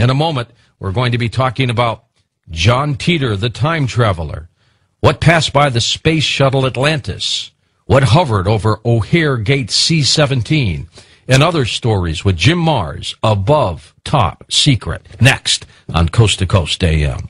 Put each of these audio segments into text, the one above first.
In a moment, we're going to be talking about John Teeter, the time traveler, what passed by the space shuttle Atlantis, what hovered over O'Hare Gate C-17, and other stories with Jim Mars, Above Top Secret, next on Coast to Coast AM.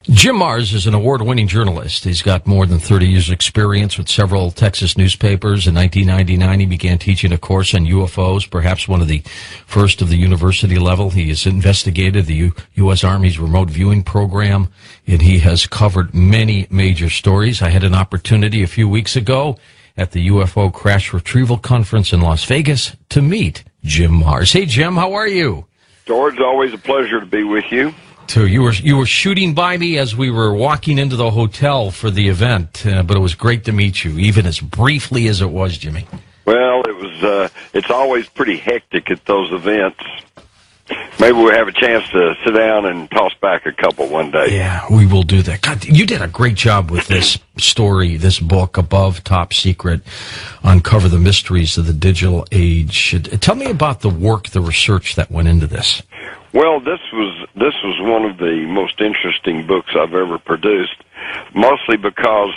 Jim Mars is an award-winning journalist. He's got more than 30 years' experience with several Texas newspapers. In 1999, he began teaching a course on UFOs, perhaps one of the first of the university level. He has investigated the U.S. Army's remote viewing program, and he has covered many major stories. I had an opportunity a few weeks ago at the UFO Crash Retrieval Conference in Las Vegas to meet Jim Mars. Hey, Jim, how are you? George, always a pleasure to be with you. So you were shooting by me as we were walking into the hotel for the event, but it was great to meet you, even as briefly as it was, Jimmy. Well, it was. It's always pretty hectic at those events. Maybe we'll have a chance to sit down and toss back a couple one day. Yeah, we will do that. God, you did a great job with this story, this book, Above Top Secret, Uncover the Mysteries of the Digital Age. Tell me about the work, the research that went into this. Well, this was one of the most interesting books I've ever produced, mostly because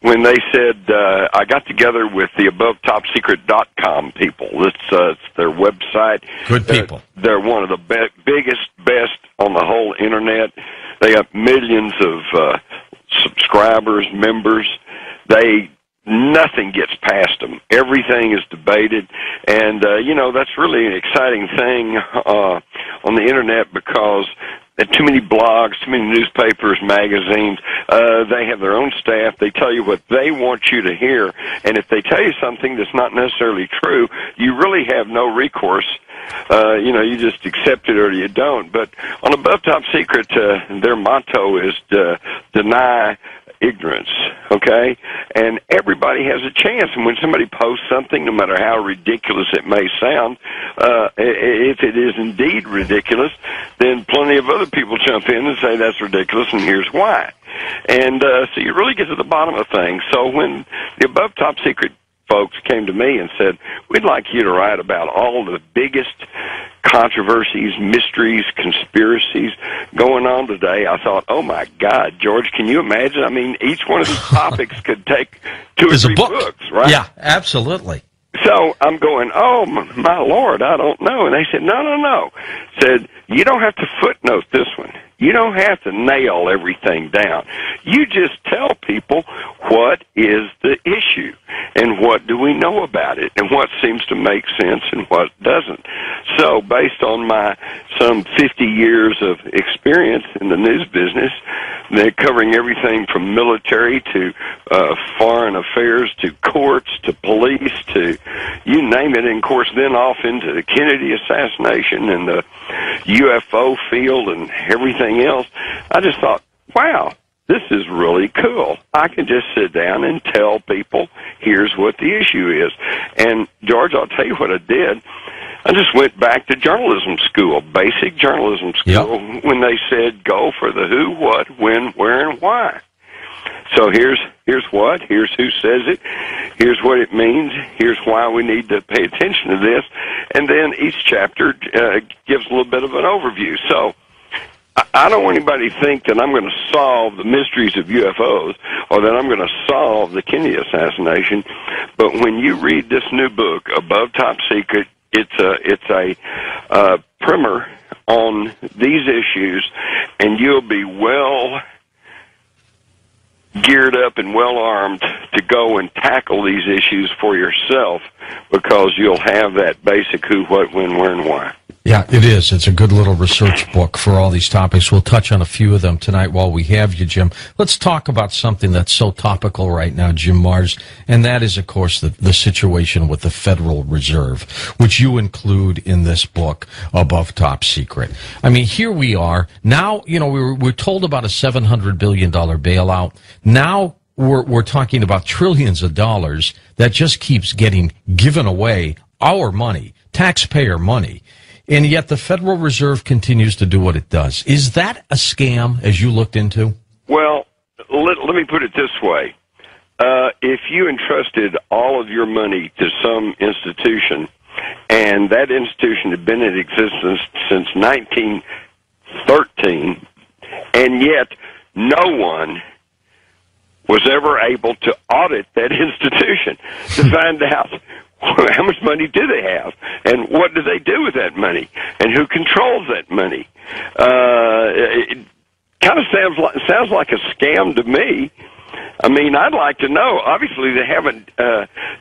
when they said, I got together with the AboveTopSecret.com people. It's their website. Good people. They're one of the biggest, best on the whole Internet. They have millions of subscribers, members. Nothing gets past them. Everything is debated, and that's really an exciting thing on the Internet because too many blogs, too many newspapers, magazines. They have their own staff. They tell you what they want you to hear, and if they tell you something that's not necessarily true, you really have no recourse. You just accept it or you don't. But on Above Top Secret, their motto is deny ignorance, okay? And everybody has a chance. And when somebody posts something, no matter how ridiculous it may sound, if it is indeed ridiculous, then plenty of other people jump in and say that's ridiculous and here's why. And so you really get to the bottom of things. So when the Above Top Secret folks came to me and said, we'd like you to write about all the biggest controversies, mysteries, conspiracies going on today, I thought, oh my God, George, can you imagine? I mean, each one of these topics could take two or three books, right? Yeah, absolutely. So I'm going, oh my Lord, I don't know. And they said, no. Said, you don't have to footnote this one. You don't have to nail everything down. You just tell people what is the issue and what do we know about it and what seems to make sense and what doesn't. So based on my some 50 years of experience in the news business, they're covering everything from military to foreign affairs to courts to police to you name it, and of course then off into the Kennedy assassination and the UFO field and everything else. I just thought, wow, this is really cool. I can just sit down and tell people here's what the issue is. And George, I'll tell you what I did. I just went back to journalism school, basic journalism school, when they said go for the who, what, when, where, and why. So here's what, here's who says it, here's what it means, here's why we need to pay attention to this, and then each chapter gives a little bit of an overview. So I don't want anybody to think that I'm going to solve the mysteries of UFOs or that I'm going to solve the Kennedy assassination, but when you read this new book, Above Top Secret, it's a primer on these issues, and you'll be well geared up and well armed to go and tackle these issues for yourself because you'll have that basic who, what, when, where, and why. Yeah, it is. It's a good little research book for all these topics. We'll touch on a few of them tonight while we have you, Jim. Let's talk about something that's so topical right now, Jim Mars, and that is, of course, the situation with the Federal Reserve, which you include in this book, Above Top Secret. I mean, here we are. Now, we're told about a $700 billion bailout. Now we're talking about trillions of dollars that just keeps getting given away, our money, taxpayer money. And yet the Federal Reserve continues to do what it does. Is that a scam, as you looked into? Well, let me put it this way. If you entrusted all of your money to some institution and that institution had been in existence since 1913, and yet no one was ever able to audit that institution to find out how much money do they have, and what do they do with that money, and who controls that money. It kind of sounds like a scam to me. I mean, I'd like to know. Obviously, they haven't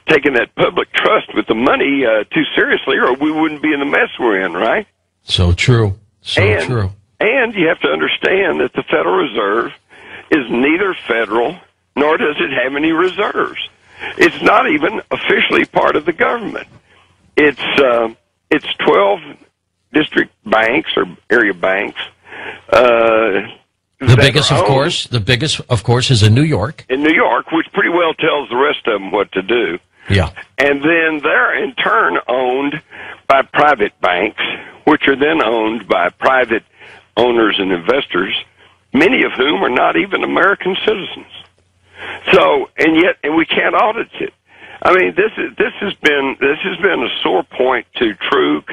taken that public trust with the money too seriously, or we wouldn't be in the mess we're in, right? So true. True. And you have to understand that the Federal Reserve is neither federal nor does it have any reserves. It's not even officially part of the government. It's 12 district banks or area banks. The biggest, of course, is in New York. In New York, which pretty well tells the rest of them what to do. Yeah. And then they're in turn owned by private banks, which are then owned by private owners and investors, many of whom are not even American citizens. So, and we can't audit it. I mean, this has been a sore point to true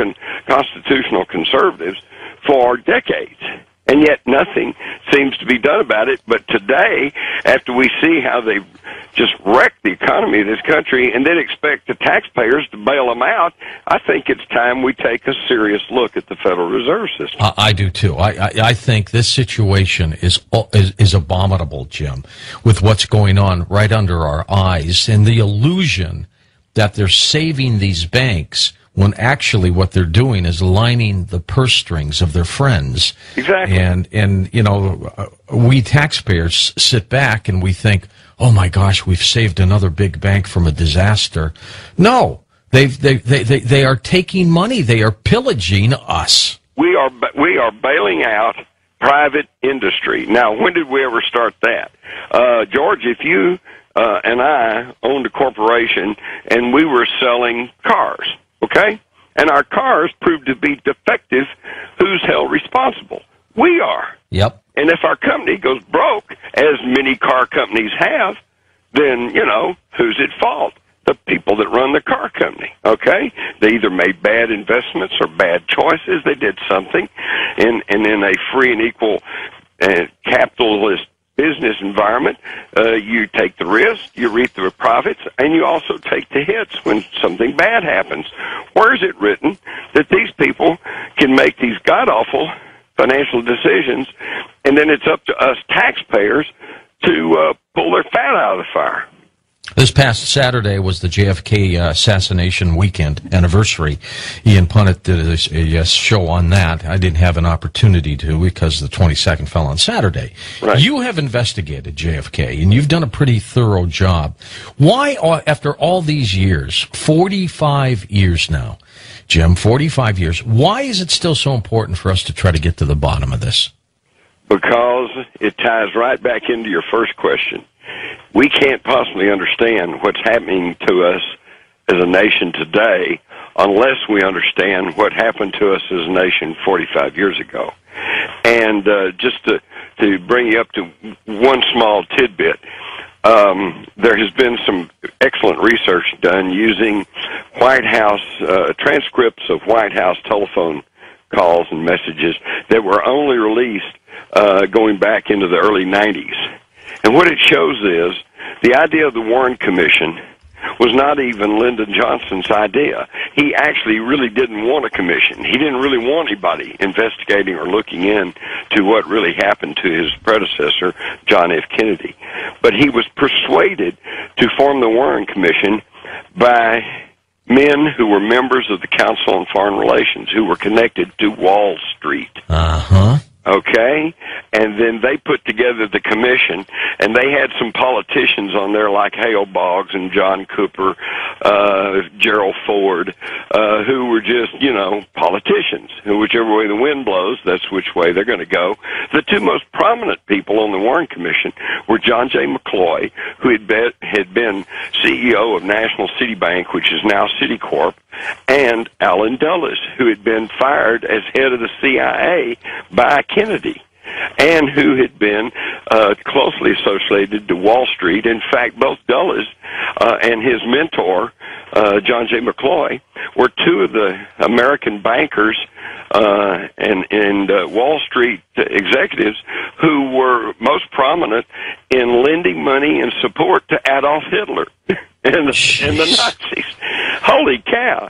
constitutional conservatives for decades, and yet nothing seems to be done about it. But today, after we see how they've just wrecked the economy of this country and then expect the taxpayers to bail them out, I think it's time we take a serious look at the Federal Reserve System. I do too. I think this situation is abominable, Jim, with what's going on right under our eyes, and the illusion that they're saving these banks when actually what they're doing is lining the purse strings of their friends. Exactly. And you know, we taxpayers sit back and we think, oh my gosh, we've saved another big bank from a disaster. No, they are taking money. They are pillaging us. We are bailing out private industry. Now, when did we ever start that? George, if you and I owned a corporation and we were selling cars, okay? And our cars proved to be defective, who's held responsible? We are. Yep. And if our company goes broke, as many car companies have, then, you know, who's at fault? The people that run the car company, okay? They either made bad investments or bad choices. They did something. And in a free and equal capitalist business environment, you take the risk, you reap the profits, and you also take the hits when something bad happens. Where is it written that these people can make these god-awful financial decisions, and then it's up to us taxpayers to pull their fat out of the fire? This past Saturday was the JFK assassination weekend anniversary. Ian Punnett did a show on that. I didn't have an opportunity to because the 22nd fell on Saturday. Right. You have investigated JFK, and you've done a pretty thorough job. Why, after all these years, 45 years now, Jim, 45 years, why is it still so important for us to try to get to the bottom of this? Because it ties right back into your first question. We can't possibly understand what's happening to us as a nation today unless we understand what happened to us as a nation 45 years ago. And just to bring you up to one small tidbit, there has been some excellent research done using White House transcripts of White House telephone calls and messages that were only released going back into the early 90s. And what it shows is the idea of the Warren Commission was not even Lyndon Johnson's idea. He actually really didn't want a commission. He didn't really want anybody investigating or looking in to what really happened to his predecessor, John F. Kennedy. But he was persuaded to form the Warren Commission by men who were members of the Council on Foreign Relations, who were connected to Wall Street. Uh-huh. Okay? And then they put together the commission, and they had some politicians on there like Hale Boggs and John Cooper, Gerald Ford, who were just, you know, politicians. Whichever way the wind blows, that's which way they're going to go. The two most prominent people on the Warren Commission were John J. McCloy, who had been CEO of National City Bank, which is now Citicorp, and Allen Dulles, who had been fired as head of the CIA by Kennedy. and who had been closely associated to Wall Street. In fact, both Dulles and his mentor, John J. McCloy, were two of the American bankers and Wall Street executives who were most prominent in lending money and support to Adolf Hitler and the Nazis. Holy cow.